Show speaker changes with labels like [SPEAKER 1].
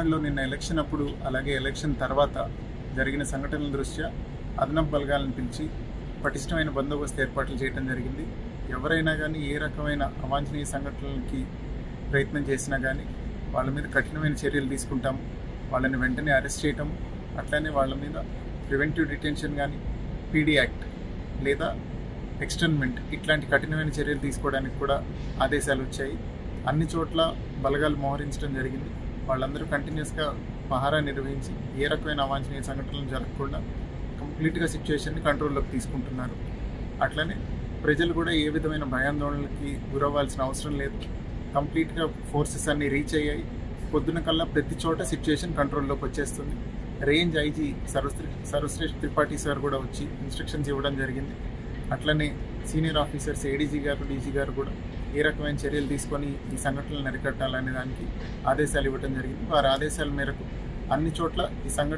[SPEAKER 1] తమిళనాడులో నిన్న ఎలక్షన్ అప్పుడు అలాగే ఎలక్షన్ తర్వాత జరిగిన సంఘటనల దృష్ట్యా అదనపు బలగాలను పిలిచి పటిష్టమైన బందోబస్తు ఏర్పాట్లు చేయడం జరిగింది. ఎవరైనా కానీ ఏ రకమైన అవాంఛనీయ సంఘటనలకి ప్రయత్నం చేసినా కానీ వాళ్ళ మీద కఠినమైన చర్యలు తీసుకుంటాము. వాళ్ళని వెంటనే అరెస్ట్ చేయటం, అట్లనే వాళ్ళ మీద ప్రివెంటివ్ డిటెన్షన్ కానీ, పీడీ యాక్ట్ లేదా ఎక్స్టర్న్మెంట్ ఇట్లాంటి కఠినమైన చర్యలు తీసుకోవడానికి కూడా ఆదేశాలు వచ్చాయి. అన్ని చోట్ల బలగాలు మోహరించడం జరిగింది. వాళ్ళందరూ కంటిన్యూస్గా పహారా నిర్వహించి ఏ రకమైన అవాంఛనీయ సంఘటనలు జరగకుండా కంప్లీట్గా సిచ్యువేషన్ని కంట్రోల్లోకి తీసుకుంటున్నారు. అట్లనే ప్రజలు కూడా ఏ విధమైన భయాందోళనలకి గురవ్వాల్సిన అవసరం లేదు. కంప్లీట్గా ఫోర్సెస్ అన్నీ రీచ్ అయ్యాయి. పొద్దున కల్లా ప్రతి చోట సిచ్యువేషన్ కంట్రోల్లోకి వచ్చేస్తుంది. Range IG Sarvashreshtha Tripathi sir కూడా వచ్చి ఇన్స్ట్రక్షన్స్ ఇవ్వడం జరిగింది. అట్లనే సీనియర్ ఆఫీసర్స్ ఏడీజీ గారు, డీజీ గారు కూడా ఏ రకమైన చర్యలు తీసుకొని ఈ సంఘటనలను అరికట్టాలనే దానికి ఆదేశాలు ఇవ్వడం జరిగింది. వారి ఆదేశాల మేరకు అన్ని చోట్ల ఈ సంఘటన